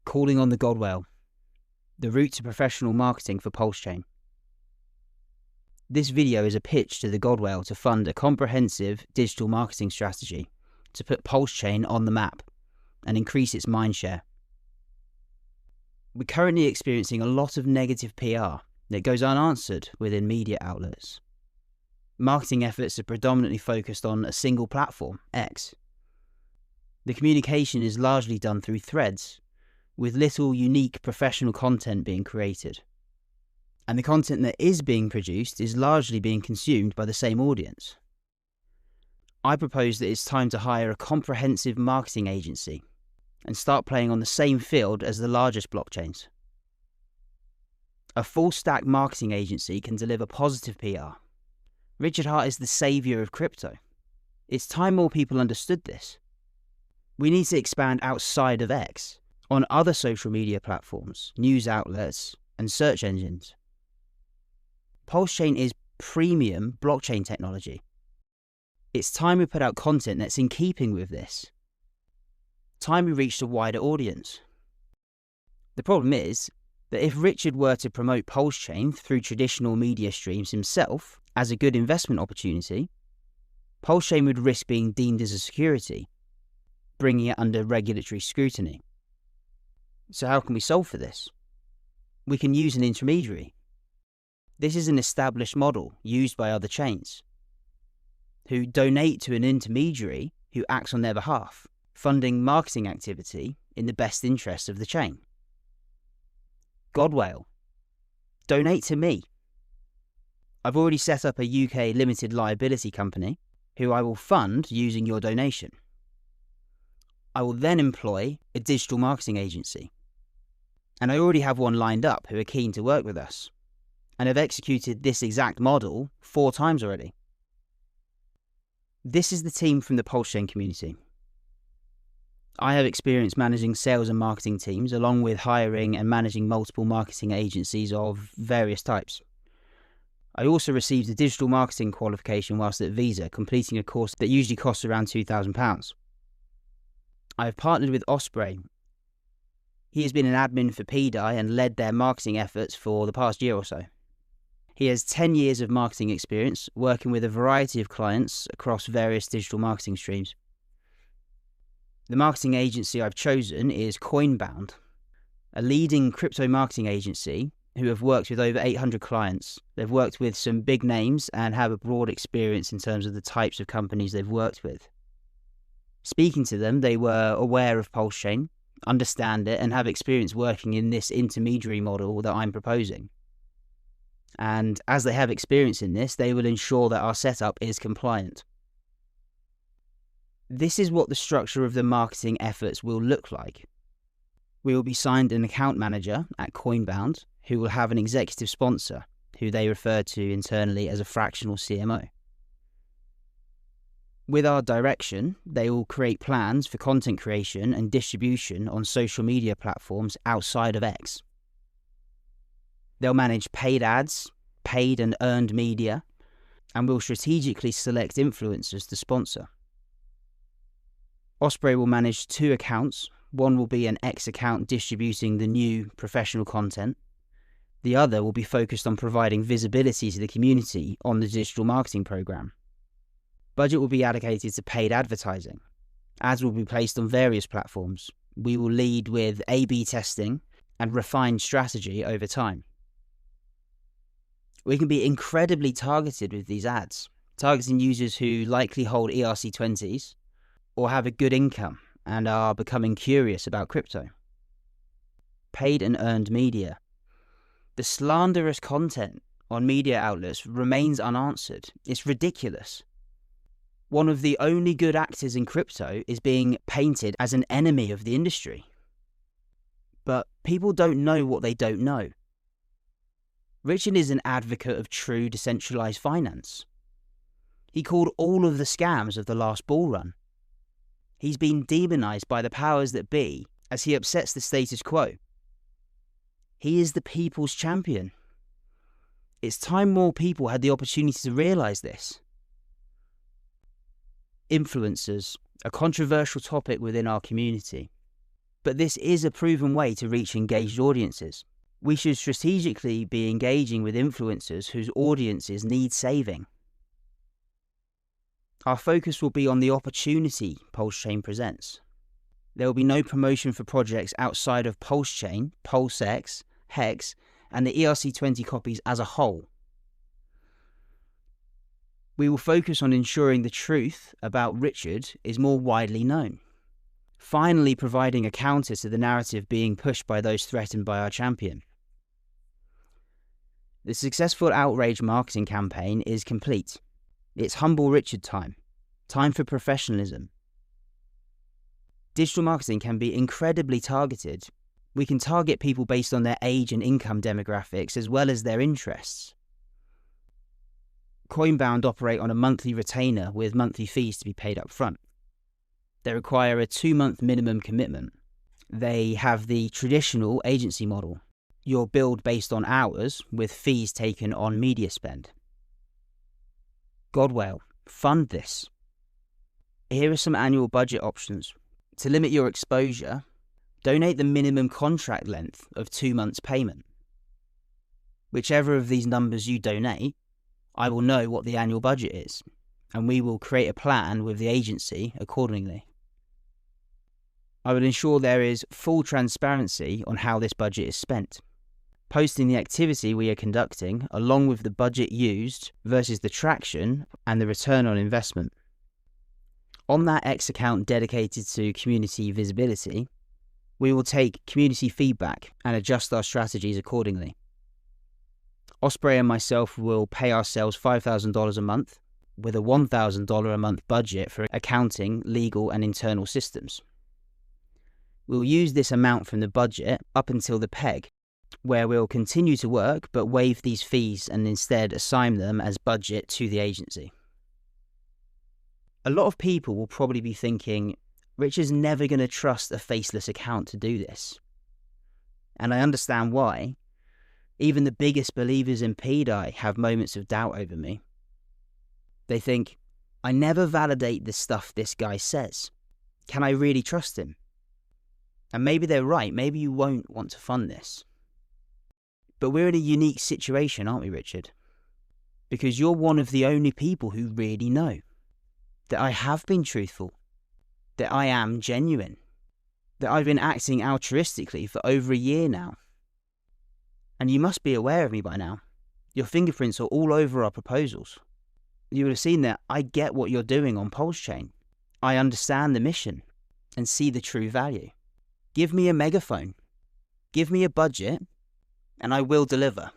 Calling on the God Whale, the route to professional marketing for pulsechain. This video is a pitch to the God Whale to fund a comprehensive digital marketing strategy to put pulsechain on the map and increase its mindshare. We're currently experiencing a lot of negative PR that goes unanswered within media outlets. Marketing efforts are predominantly focused on a single platform, X. The communication is largely done through threads, with little unique professional content being created. And the content that is being produced is largely being consumed by the same audience. I propose that it's time to hire a comprehensive marketing agency and start playing on the same field as the largest blockchains. A full-stack marketing agency can deliver positive PR. Richard Hart is the saviour of crypto. It's time more people understood this. We need to expand outside of X, on other social media platforms, news outlets, and search engines. Pulsechain is premium blockchain technology. It's time we put out content that's in keeping with this. Time we reached a wider audience. The problem is that if Richard were to promote Pulsechain through traditional media streams himself as a good investment opportunity, Pulsechain would risk being deemed as a security, bringing it under regulatory scrutiny. So how can we solve for this? We can use an intermediary. This is an established model used by other chains, who donate to an intermediary who acts on their behalf, funding marketing activity in the best interests of the chain. God Whale, donate to me. I've already set up a UK limited liability company who I will fund using your donation. I will then employ a digital marketing agency. And I already have one lined up who are keen to work with us and have executed this exact model 4 times already. This is the team from the Pulsechain community. I have experience managing sales and marketing teams along with hiring and managing multiple marketing agencies of various types. I also received a digital marketing qualification whilst at Visa, completing a course that usually costs around £2,000. I have partnered with Osprey. He has been an admin for PDI and led their marketing efforts for the past year or so. He has 10 years of marketing experience, working with a variety of clients across various digital marketing streams. The marketing agency I've chosen is Coinbound, a leading crypto marketing agency who have worked with over 800 clients. They've worked with some big names and have a broad experience in terms of the types of companies they've worked with. Speaking to them, they were aware of Pulsechain, understand it, and have experience working in this intermediary model that I'm proposing. And as they have experience in this, they will ensure that our setup is compliant. This is what the structure of the marketing efforts will look like. We will be signed an account manager at Coinbound, who will have an executive sponsor, who they refer to internally as a fractional CMO. With our direction, they will create plans for content creation and distribution on social media platforms outside of X. They'll manage paid ads, paid and earned media, and will strategically select influencers to sponsor. Osprey will manage 2 accounts. One will be an X account distributing the new professional content. The other will be focused on providing visibility to the community on the digital marketing program. Budget will be allocated to paid advertising. Ads will be placed on various platforms. We will lead with A/B testing and refine strategy over time. We can be incredibly targeted with these ads, targeting users who likely hold ERC20s or have a good income and are becoming curious about crypto. Paid and earned media. The slanderous content on media outlets remains unanswered. It's ridiculous. One of the only good actors in crypto is being painted as an enemy of the industry. But people don't know what they don't know. Richard is an advocate of true decentralized finance. He called all of the scams of the last bull run. He's been demonized by the powers that be as he upsets the status quo. He is the people's champion. It's time more people had the opportunity to realize this. Influencers, a controversial topic within our community. But this is a proven way to reach engaged audiences. We should strategically be engaging with influencers whose audiences need saving. Our focus will be on the opportunity pulsechain presents. There will be no promotion for projects outside of pulsechain, pulsex, hex, and the ERC20 copies as a whole. We will focus on ensuring the truth about Richard is more widely known, finally providing a counter to the narrative being pushed by those threatened by our champion. The successful outrage marketing campaign is complete. It's humble Richard time for professionalism. Digital marketing can be incredibly targeted. We can target people based on their age and income demographics as well as their interests. Coinbound operate on a monthly retainer with monthly fees to be paid up front. They require a 2-month minimum commitment. They have the traditional agency model. You're billed based on hours with fees taken on media spend. Godwell, fund this. Here are some annual budget options. To limit your exposure, donate the minimum contract length of 2 months payment. Whichever of these numbers you donate, I will know what the annual budget is, and we will create a plan with the agency accordingly. I will ensure there is full transparency on how this budget is spent, posting the activity we are conducting along with the budget used versus the traction and the return on investment. On that X account dedicated to community visibility, we will take community feedback and adjust our strategies accordingly. Osprey and myself will pay ourselves $5,000 a month with a $1,000 a month budget for accounting, legal and internal systems. We'll use this amount from the budget up until the peg, where we'll continue to work but waive these fees and instead assign them as budget to the agency. A lot of people will probably be thinking, Richard's never going to trust a faceless account to do this. And I understand why. Even the biggest believers in PDI have moments of doubt over me. They think, I never validate the stuff this guy says. Can I really trust him? And maybe they're right. Maybe you won't want to fund this. But we're in a unique situation, aren't we, Richard? Because you're one of the only people who really know that I have been truthful, that I am genuine, that I've been acting altruistically for over a year now. And you must be aware of me by now. Your fingerprints are all over our proposals. You would have seen that I get what you're doing on pulsechain. I understand the mission and see the true value. Give me a megaphone, give me a budget, and I will deliver.